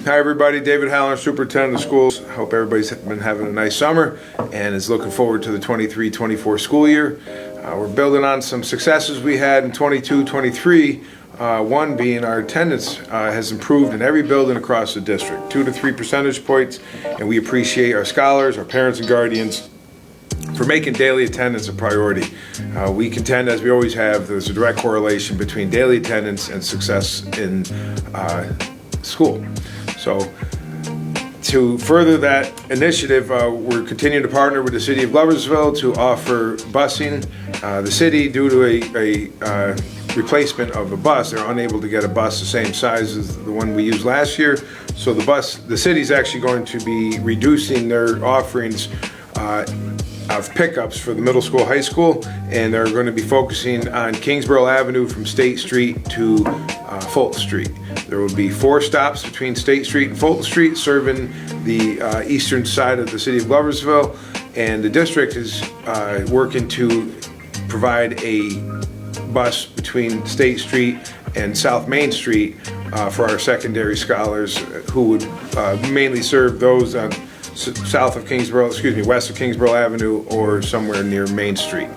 Hi everybody, David Haller, Superintendent of Schools. Hope everybody's been having a nice summer and is looking forward to the 23-24 school year. We're building on some successes we had in 22-23. One being our attendance has improved in every building across the district, 2 to 3 percentage points, and we appreciate our scholars, our parents and guardians for making daily attendance a priority. We contend, as we always have, there's a direct correlation between daily attendance and success in school. So to further that initiative, we're continuing to partner with the City of Gloversville to offer busing. The city, due to a replacement of a bus, they're unable to get a bus the same size as the one we used last year. So the city's actually going to be reducing their offerings of pickups for the middle school, high school, and they're going to be focusing on Kingsborough Avenue from State Street to Fulton Street. There will be 4 stops between State Street and Fulton Street, serving the eastern side of the City of Gloversville, and the district is working to provide a bus between State Street and South Main Street for our secondary scholars who would mainly serve those on west of Kingsborough Avenue or somewhere near Main Street.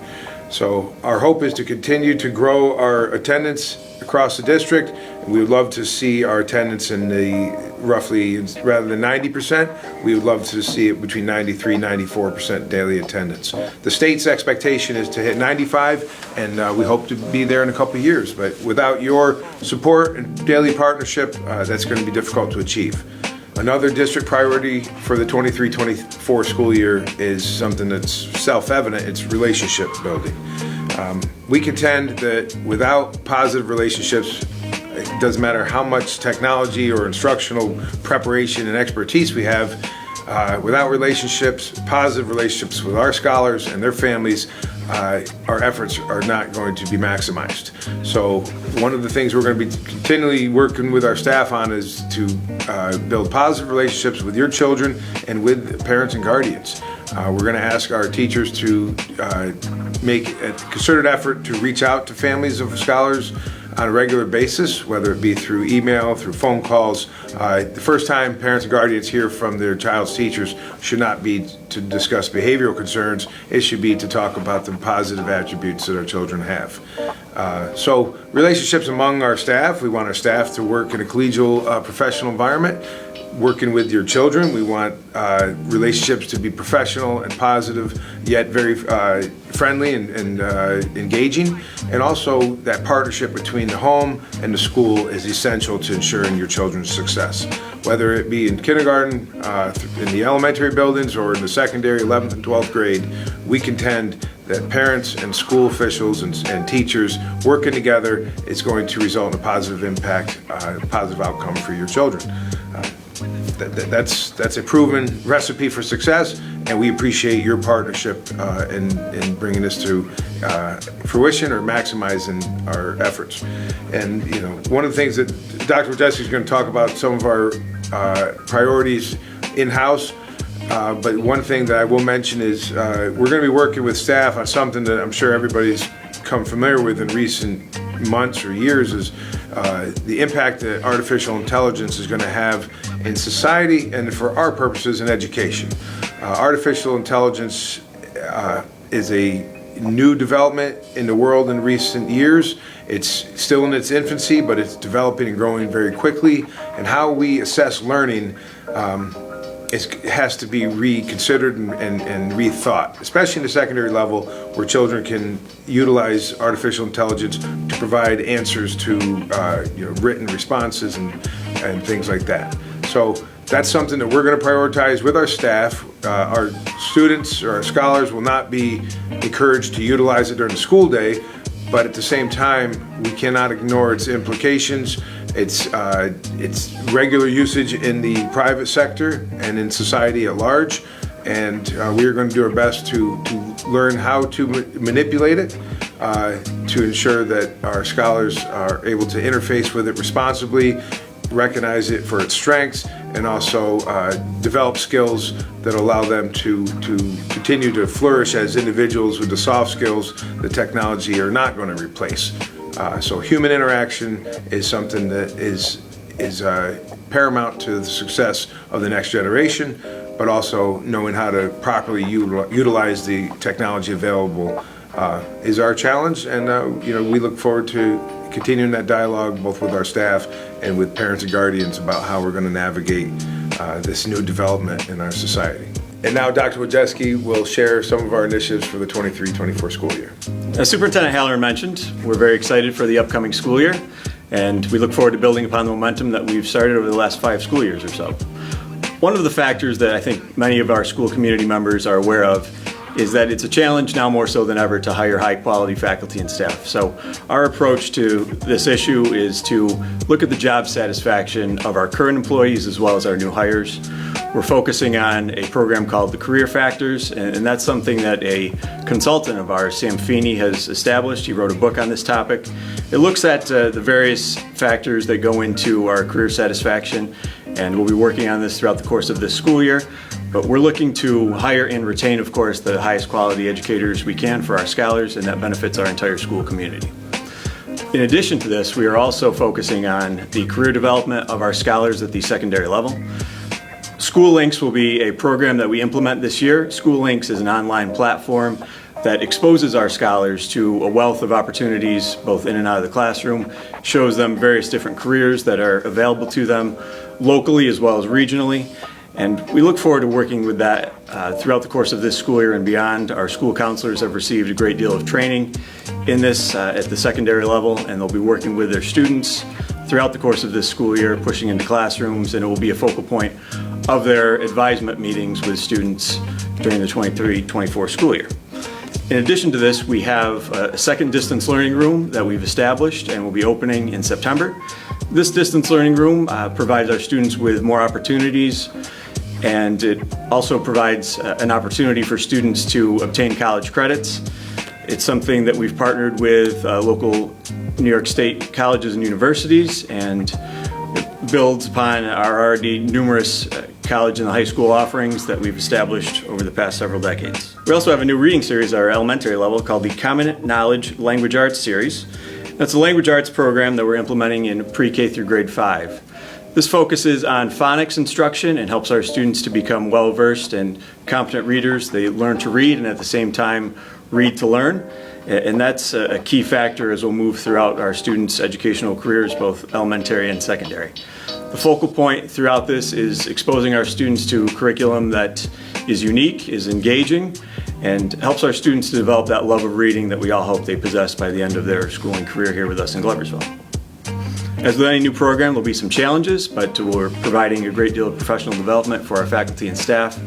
So our hope is to continue to grow our attendance across the district. We would love to see our attendance in the roughly, rather than 90%, we would love to see it between 93-94% daily attendance. The state's expectation is to hit 95, and we hope to be there in a couple of years. But without your support and daily partnership, that's going to be difficult to achieve. Another district priority for the 23-24 school year is something that's self-evident. It's relationship building. We contend that without positive relationships, it doesn't matter how much technology or instructional preparation and expertise we have, without relationships, positive relationships with our scholars and their families, our efforts are not going to be maximized. So one of the things we're going to be continually working with our staff on is to build positive relationships with your children and with parents and guardians. We're going to ask our teachers to make a concerted effort to reach out to families of scholars on a regular basis, whether it be through email, through phone calls. The first time parents and guardians hear from their child's teachers should not be to discuss behavioral concerns. It should be to talk about the positive attributes that our children have. So relationships among our staff, we want our staff to work in a collegial professional environment. Working with your children, we want relationships to be professional and positive, yet very friendly and engaging. And also that partnership between the home and the school is essential to ensuring your children's success. Whether it be in kindergarten, in the elementary buildings, or in the secondary 11th and 12th grade, we contend that parents and school officials and teachers working together is going to result in a positive impact, positive outcome for your children. That's a proven recipe for success, and we appreciate your partnership in bringing this to fruition or maximizing our efforts. And one of the things that Dr. Wojcicki is going to talk about, some of our priorities in-house, but one thing that I will mention is we're going to be working with staff on something that I'm sure everybody's come familiar with in recent months or years, is the impact that artificial intelligence is going to have in society and for our purposes in education. Artificial intelligence is a new development in the world in recent years. It's still in its infancy, but it's developing and growing very quickly. And how we assess learning has to be reconsidered and rethought, especially in the secondary level, where children can utilize artificial intelligence to provide answers to written responses and things like that. So that's something that we're going to prioritize with our staff. Our students or our scholars will not be encouraged to utilize it during the school day, but at the same time, we cannot ignore its implications. It's regular usage in the private sector and in society at large, and we are going to do our best to learn how to manipulate it, to ensure that our scholars are able to interface with it responsibly, recognize it for its strengths, and also develop skills that allow them to continue to flourish as individuals with the soft skills that technology are not going to replace. So human interaction is something that is is paramount to the success of the next generation, but also knowing how to properly utilize the technology available is our challenge. And we look forward to continuing that dialogue both with our staff and with parents and guardians about how we're going to navigate this new development in our society. And now Dr. Wojcicki will share some of our initiatives for the 23-24 school year. As Superintendent Halloran mentioned, we're very excited for the upcoming school year, and we look forward to building upon the momentum that we've started over the last 5 school years or so. One of the factors that I think many of our school community members are aware of is that it's a challenge now more so than ever to hire high-quality faculty and staff. So our approach to this issue is to look at the job satisfaction of our current employees as well as our new hires. We're focusing on a program called the Career Factors, and that's something that a consultant of ours, Sam Feeney, has established. He wrote a book on this topic. It looks at the various factors that go into our career satisfaction, and we'll be working on this throughout the course of this school year. But we're looking to hire and retain, of course, the highest quality educators we can for our scholars, and that benefits our entire school community. In addition to this, we are also focusing on the career development of our scholars at the secondary level. School Links will be a program that we implement this year. School Links is an online platform that exposes our scholars to a wealth of opportunities both in and out of the classroom, shows them various different careers that are available to them locally as well as regionally. And we look forward to working with that throughout the course of this school year and beyond. Our school counselors have received a great deal of training in this at the secondary level, and they'll be working with their students throughout the course of this school year, pushing into classrooms, and it will be a focal point of their advisement meetings with students during the 23-24 school year. In addition to this, we have a second distance learning room that we've established and will be opening in September. This distance learning room provides our students with more opportunities, and it also provides an opportunity for students to obtain college credits. It's something that we've partnered with local New York State colleges and universities, and it builds upon our already numerous college and high school offerings that we've established over the past several decades. We also have a new reading series at our elementary level called the Common Knowledge Language Arts Series. That's a language arts program that we're implementing in pre-K through grade 5. This focuses on phonics instruction and helps our students to become well-versed and competent readers. They learn to read and at the same time read to learn. And that's a key factor as we'll move throughout our students' educational careers, both elementary and secondary. The focal point throughout this is exposing our students to curriculum that is unique, is engaging, and helps our students to develop that love of reading that we all hope they possess by the end of their schooling career here with us in Gloversville. As with any new program, there'll be some challenges, but we're providing a great deal of professional development for our faculty and staff,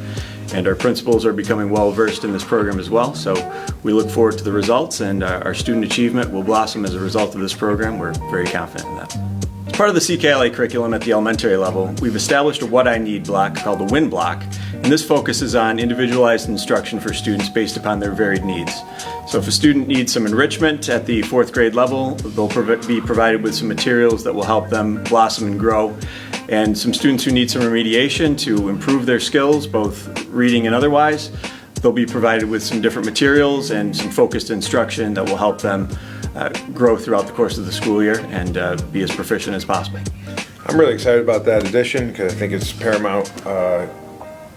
and our principals are becoming well versed in this program as well. So we look forward to the results, and our student achievement will blossom as a result of this program. We're very confident in that. As part of the CKLA curriculum at the elementary level, we've established a What I Need block called the WIN block, and this focuses on individualized instruction for students based upon their varied needs. So if a student needs some enrichment at the 4th grade level, they'll be provided with some materials that will help them blossom and grow. And some students who need some remediation to improve their skills, both reading and otherwise, they'll be provided with some different materials and some focused instruction that will help them grow throughout the course of the school year and be as proficient as possible. I'm really excited about that addition because I think it's paramount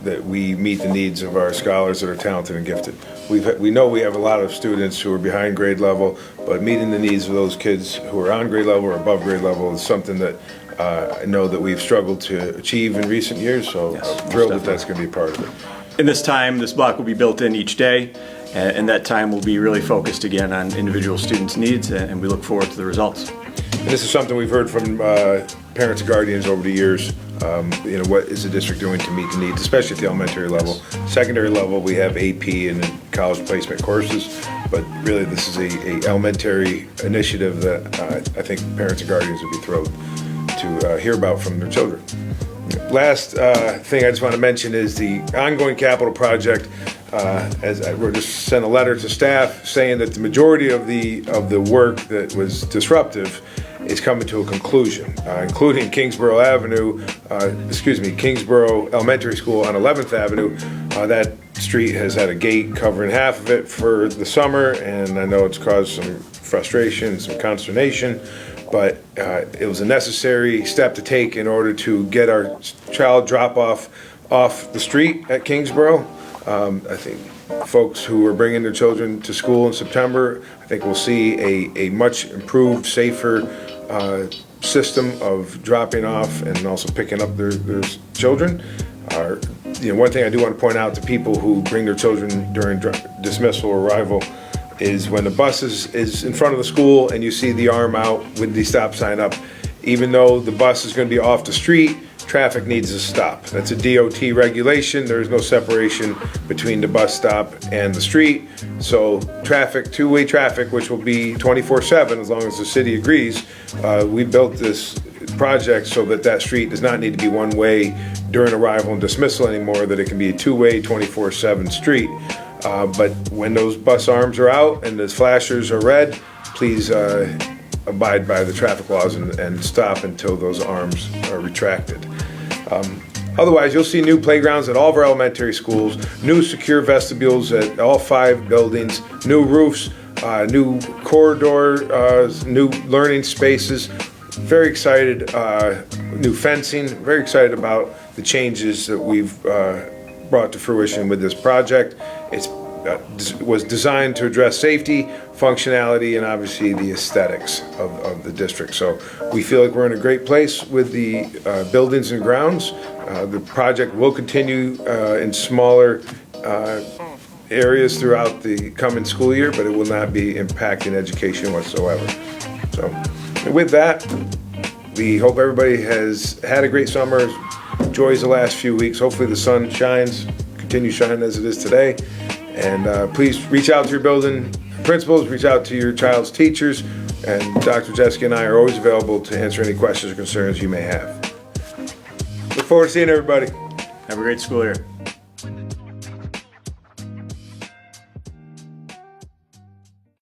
that we meet the needs of our scholars that are talented and gifted. We know we have a lot of students who are behind grade level, but meeting the needs of those kids who are on grade level or above grade level is something that I know that we've struggled to achieve in recent years, so Yes, I'm thrilled that that's going to be a part of it. In this time, this block will be built in each day, and that time will be really focused again on individual students' needs, and we look forward to the results. And this is something we've heard from parents and guardians over the years. What is the district doing to meet the needs, especially at the elementary level? Secondary level, we have AP and college placement courses, but really this is a elementary initiative that I think parents and guardians would be thrilled to hear about from their children. Last thing I just want to mention is the ongoing capital project. We're just sent a letter to staff saying that the majority of the work that was disruptive is coming to a conclusion, including Kingsborough Elementary School on 11th Avenue. That street has had a gate covering half of it for the summer, and I know it's caused some frustration, some consternation. but it was a necessary step to take in order to get our child drop-off off the street at Kingsborough. I think folks who are bringing their children to school in September, I think we'll see a much improved, safer system of dropping off and also picking up their children. One thing I do want to point out to people who bring their children during dismissal or arrival is when the bus is in front of the school and you see the arm out with the stop sign up, even though the bus is going to be off the street, traffic needs to stop. That's a DOT regulation. There is no separation between the bus stop and the street. So traffic, two-way traffic, which will be 24/7 as long as the city agrees. We built this project so that street does not need to be one way during arrival and dismissal anymore, that it can be a two-way 24/7 street. But when those bus arms are out and the flashers are red, please abide by the traffic laws and stop until those arms are retracted. Otherwise, you'll see new playgrounds at all of our elementary schools, new secure vestibules at all 5 buildings, new roofs, new corridors, new learning spaces. Very excited, new fencing, very excited about the changes that we've brought to fruition with this project. It was designed to address safety, functionality, and obviously the aesthetics of the district. So we feel like we're in a great place with the buildings and grounds. The project will continue in smaller areas throughout the coming school year, but it will not be impacting education whatsoever. So with that, we hope everybody has had a great summer, enjoys the last few weeks. Hopefully the sun shines, continues shining as it is today. And please reach out to your building principals, reach out to your child's teachers, and Dr. Jeske and I are always available to answer any questions or concerns you may have. Look forward to seeing everybody. Have a great school year.